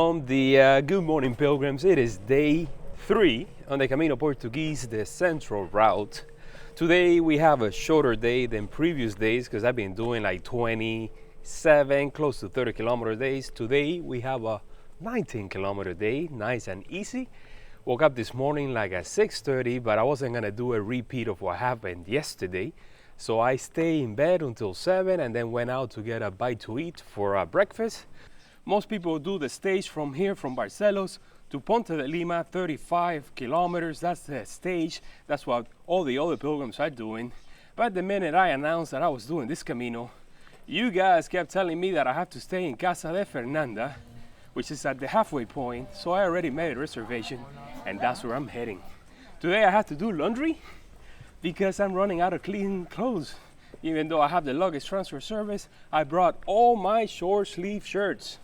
from the Good Morning Pilgrims. It is day 3 on the Camino Portugues, the central route. Today we have a shorter day than previous days because I've been doing like 27, close to 30 kilometer days. Today we have a 19 kilometer day, nice and easy. Woke up this morning like at 6:30, but I wasn't gonna do a repeat of what happened yesterday. So I stayed in bed until 7 and then went out to get a bite to eat for breakfast. Most people do the stage from here, from Barcelos to Ponte de Lima, 35 kilometers. That's the stage. That's what all the other pilgrims are doing. But the minute I announced that I was doing this Camino, you guys kept telling me that I have to stay in Casa Fernanda, which is at the halfway point. So I already made a reservation and that's where I'm heading. Today I have to do laundry because I'm running out of clean clothes. Even though I have the luggage transfer service, I brought all my short sleeve shirts.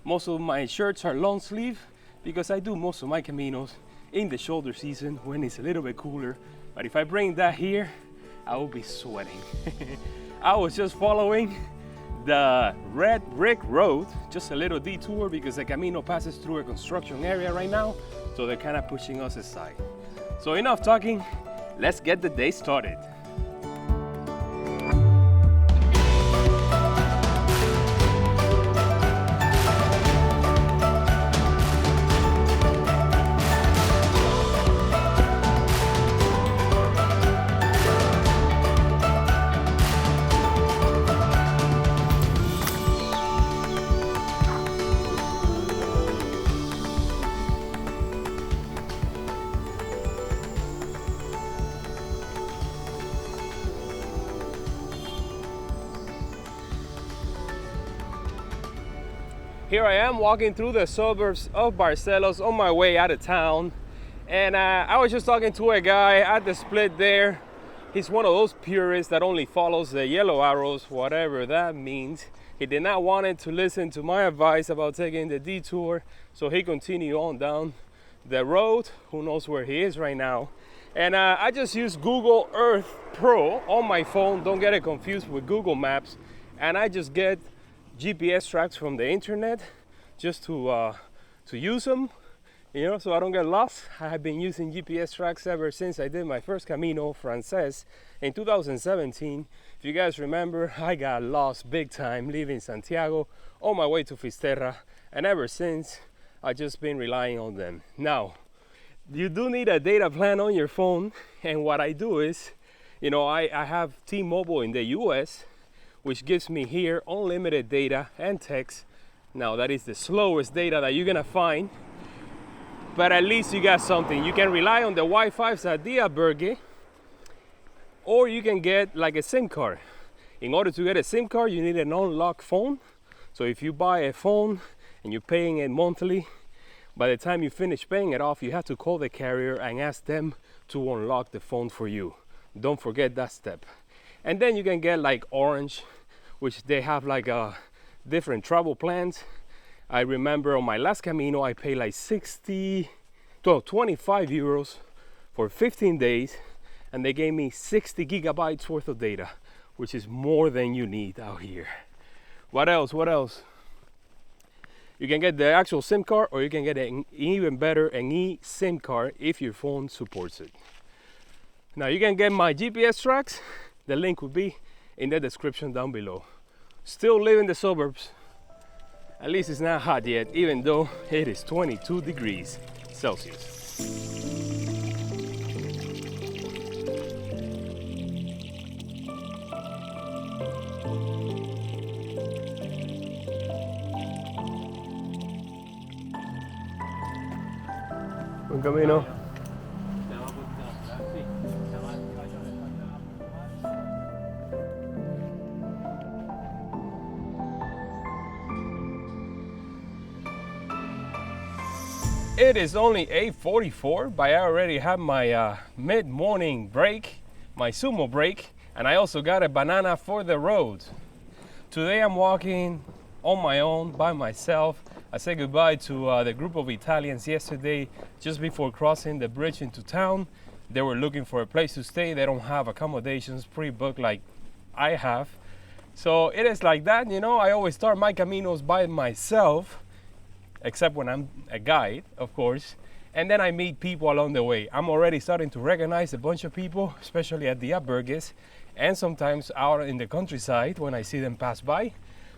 Most of my shirts are long sleeve because I do most of my Caminos in the shoulder season when it's a little bit cooler. But if I bring that here, I will be sweating. I was just following the red brick road, just a little detour because the Camino passes through a construction area right now. So they're kind of pushing us aside. So enough talking. Let's get the day started. Here I am walking through the suburbs of Barcelos on my way out of town. And I was just talking to a guy at the split there. He's one of those purists that only follows the yellow arrows, whatever that means. He did not want to listen to my advice about taking the detour. So he continued on down the road. Who knows where he is right now. And I just use Google Earth Pro on my phone. Don't get it confused with Google Maps. And I just get GPS tracks from the internet just to use them, you know, so I don't get lost. I have been using GPS tracks ever since I did my first Camino Frances in 2017. If you guys remember, I got lost big time leaving Santiago on my way to Fisterra, and ever since I've just been relying on them. Now, you do need a data plan on your phone, and what I do is, you know, I have T-Mobile in the US, which gives me here unlimited data and text. Now that is the slowest data that you're gonna find, but at least you got something. You can rely on the Wi-Fi's at the Albergue, or you can get like a SIM card. In order to get a SIM card, you need an unlocked phone. So if you buy a phone and you're paying it monthly, by the time you finish paying it off, you have to call the carrier and ask them to unlock the phone for you. Don't forget that step. And then you can get like Orange, which they have like different travel plans. I remember on my last Camino, I paid like 25 euros for 15 days, and they gave me 60 gigabytes worth of data, which is more than you need out here. What else? What else? You can get the actual SIM card, or you can get an even better, an eSIM card if your phone supports it. Now you can get my GPS tracks. The link will be in the description down below. Still live in the suburbs. At least it's not hot yet, even though it is 22 degrees Celsius. Buen camino. It is only 8:44, but I already have my mid-morning break, my sumo break, and I also got a banana for the road. Today I'm walking on my own, by myself. I said goodbye to the group of Italians yesterday, just before crossing the bridge into town. They were looking for a place to stay. They don't have accommodations pre-booked like I have. So it is like that, you know. I always start my Caminos by myself. except when I'm a guide, of course. And then I meet people along the way. I'm already starting to recognize a bunch of people, especially at the Albergues, and sometimes out in the countryside when I see them pass by.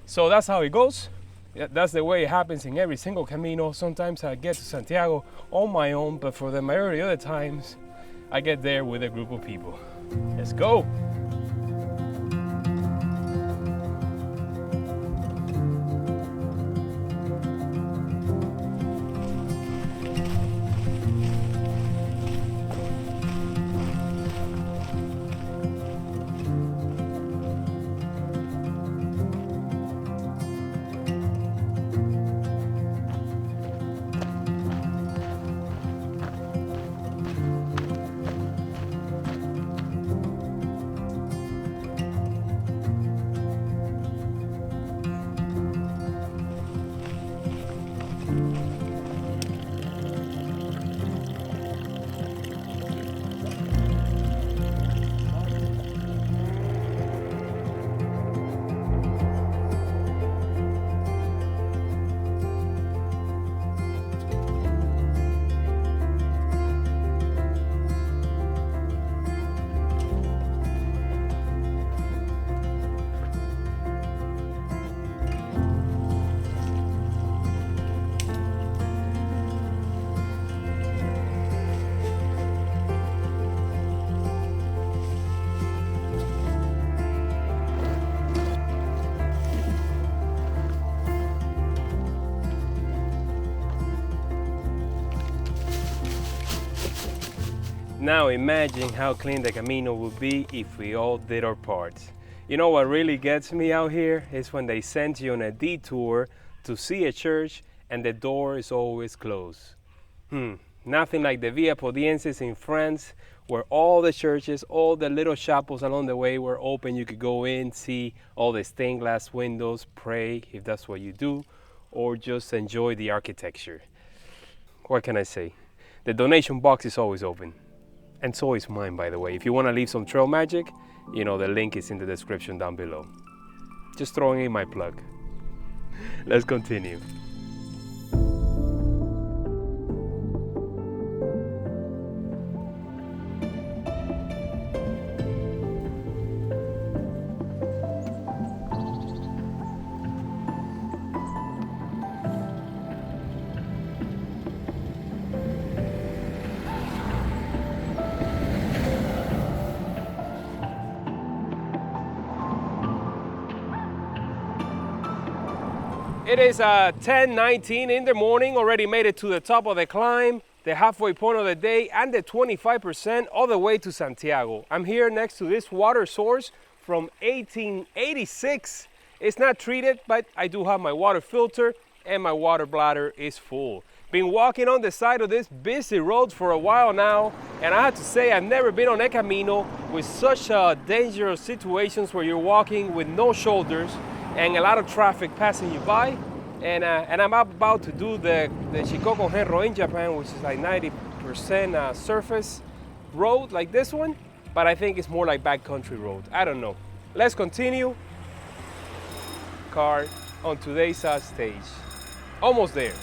So that's how it goes. That's the way it happens in every single Camino. Sometimes I get to Santiago on my own, but for the majority of the times, I get there with a group of people. Let's go. Now imagine how clean the Camino would be if we all did our parts. You know what really gets me out here is when they send you on a detour to see a church and the door is always closed. Nothing like the Via Podienses in France, where all the churches, all the little chapels along the way were open. You could go in, see all the stained glass windows, pray if that's what you do, or just enjoy the architecture. What can I say? The donation box is always open. And so is mine, by the way. If you want to leave some trail magic, you know, the link is in the description down below. Just throwing in my plug. Let's continue. It is 10:19 in the morning, already made it to the top of the climb, the halfway point of the day, and the 25% all the way to Santiago. I'm here next to this water source from 1886. It's not treated, but I do have my water filter and my water bladder is full. Been walking on the side of this busy road for a while now, and I have to say I've never been on a Camino with such dangerous situations where you're walking with no shoulders and a lot of traffic passing you by. And I'm about to do the Shikoku Henro in Japan, which is like 90% surface road like this one, but I think it's more like backcountry road. I don't know. Let's continue. Car on today's stage. Almost there.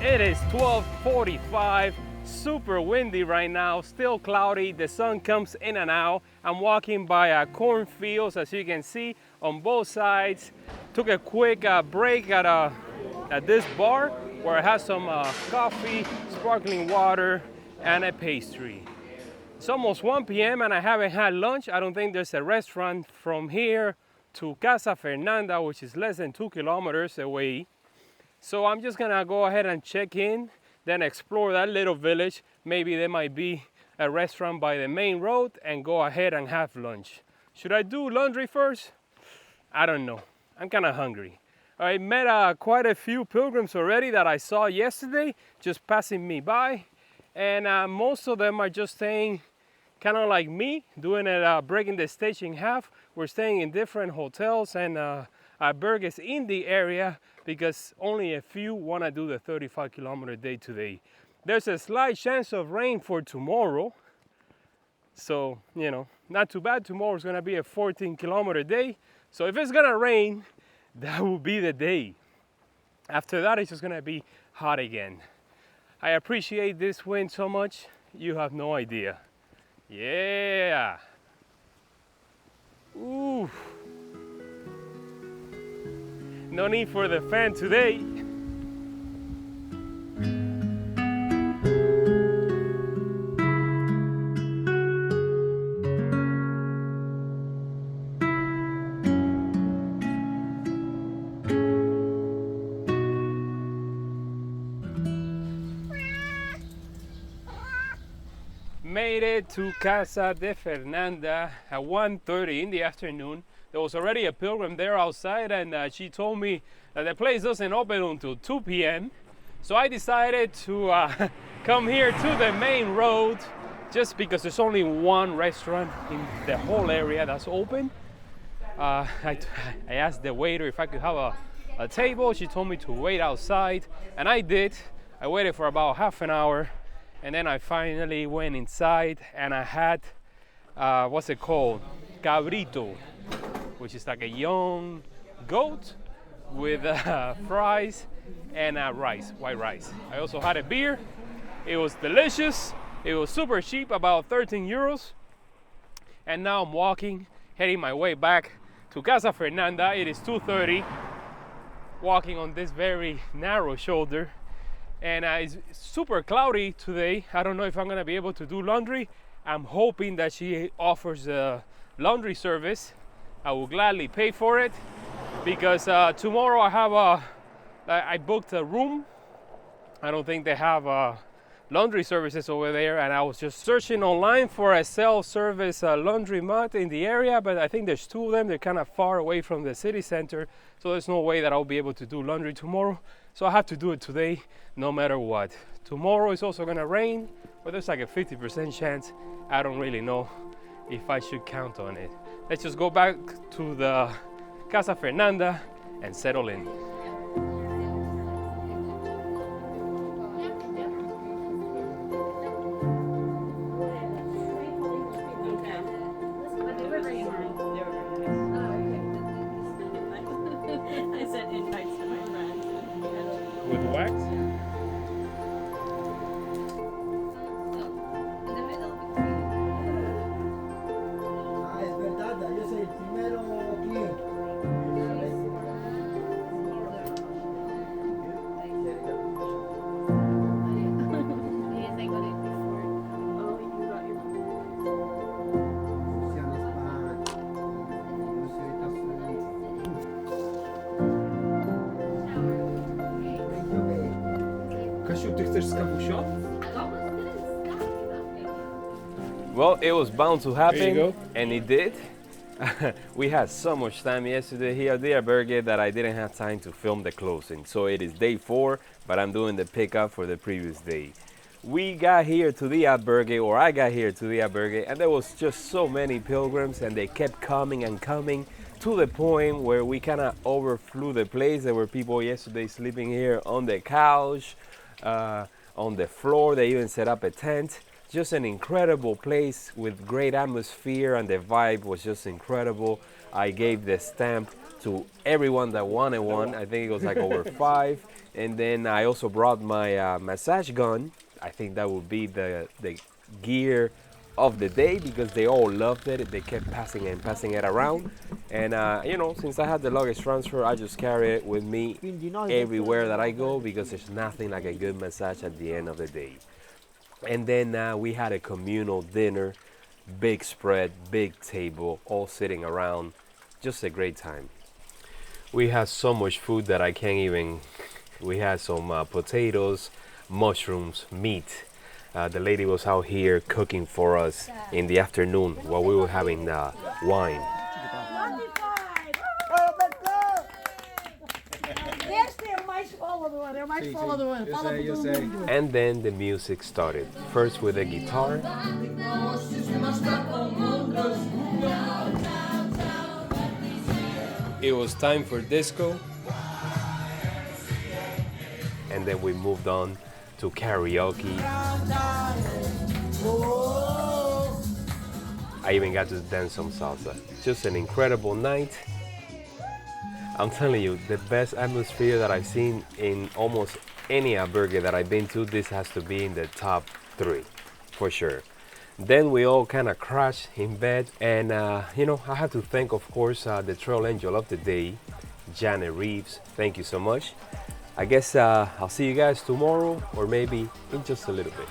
It is 12:45, super windy right now, still cloudy, the sun comes in and out. I'm walking by cornfields, as you can see, on both sides. Took a quick break at this bar where I had some coffee, sparkling water, and a pastry. It's almost 1 p.m. and I haven't had lunch. I don't think there's a restaurant from here to Casa Fernanda, which is less than 2 kilometers away. So I'm just gonna go ahead and check in, then explore that little village. Maybe there might be a restaurant by the main road and go ahead and have lunch. Should I do laundry first? I don't know. I'm kind of hungry. I met quite a few pilgrims already that I saw yesterday, just passing me by. And most of them are just staying kind of like me, doing it, breaking the stage in half. We're staying in different hotels and albergues in the area because only a few want to do the 35-kilometer day today. There's a slight chance of rain for tomorrow. So, you know, not too bad. Tomorrow's going to be a 14-kilometer day. So if it's going to rain, that will be the day. After that, it's just going to be hot again. I appreciate this wind so much, you have no idea. Yeah. Ooh. No need for the fan today. Made it to Casa de Fernanda at 1:30 in the afternoon. There was already a pilgrim there outside, and she told me that the place doesn't open until 2 p.m. So I decided to come here to the main road just because there's only one restaurant in the whole area that's open. I asked the waiter if I could have a table. She told me to wait outside, and I did. I waited for about half an hour. And then I finally went inside and I had, what's it called? Cabrito, which is like a young goat with fries and rice, white rice. I also had a beer. It was delicious. It was super cheap, about 13 euros. And now I'm walking, heading my way back to Casa Fernanda. It is 2:30, walking on this very narrow shoulder. And it's super cloudy today. I don't know if I'm gonna be able to do laundry. I'm hoping that she offers a laundry service. I will gladly pay for it because tomorrow I booked a room. I don't think they have laundry services over there, and I was just searching online for a self-service laundromat in the area, but I think there's 2 of them. They're kind of far away from the city center, so there's no way that I'll be able to do laundry tomorrow. So I have to do it today, no matter what. Tomorrow is also gonna rain, but there's like a 50% chance. I don't really know if I should count on it. Let's just go back to the Casa Fernanda and settle in. With wax? Es verdad, yo soy el primero cliente. Ty chcesz z kapusią? Well, it was bound to There happen, you go. and it did. We had so much time yesterday here at the albergue that I didn't have time to film the closing. So it is day 4, but I'm doing the pickup for the previous day. We got here to the albergue, or I got here to the albergue, and there was just so many pilgrims, and they kept coming and coming to the point where we kind of overflew the place. There were people yesterday sleeping here on the couch, on the floor. They even set up a tent Just an incredible place with great atmosphere, and the vibe was just incredible. I gave the stamp to everyone that wanted one. I think it was like over 5. And then I also brought my massage gun. I think that would be the gear of the day because they all loved it. They kept passing it around. And you know, since I had the luggage transfer, I just carry it with me everywhere that I go because there's nothing like a good massage at the end of the day. And then we had a communal dinner, big spread, big table, all sitting around. Just a great time. We had so much food that I can't even. We had some potatoes, mushrooms, meat. The lady was out here cooking for us in the afternoon while we were having wine. And then the music started. First with the guitar. It was time for disco. And then we moved on to karaoke. I even got to dance some salsa. Just an incredible night. I'm telling you, the best atmosphere that I've seen in almost any albergue that I've been to. This has to be in the top 3, for sure. Then we all kind of crashed in bed, and you know, I have to thank, of course, the trail angel of the day, Janet Reeves. Thank you so much. I guess I'll see you guys tomorrow, or maybe in just a little bit.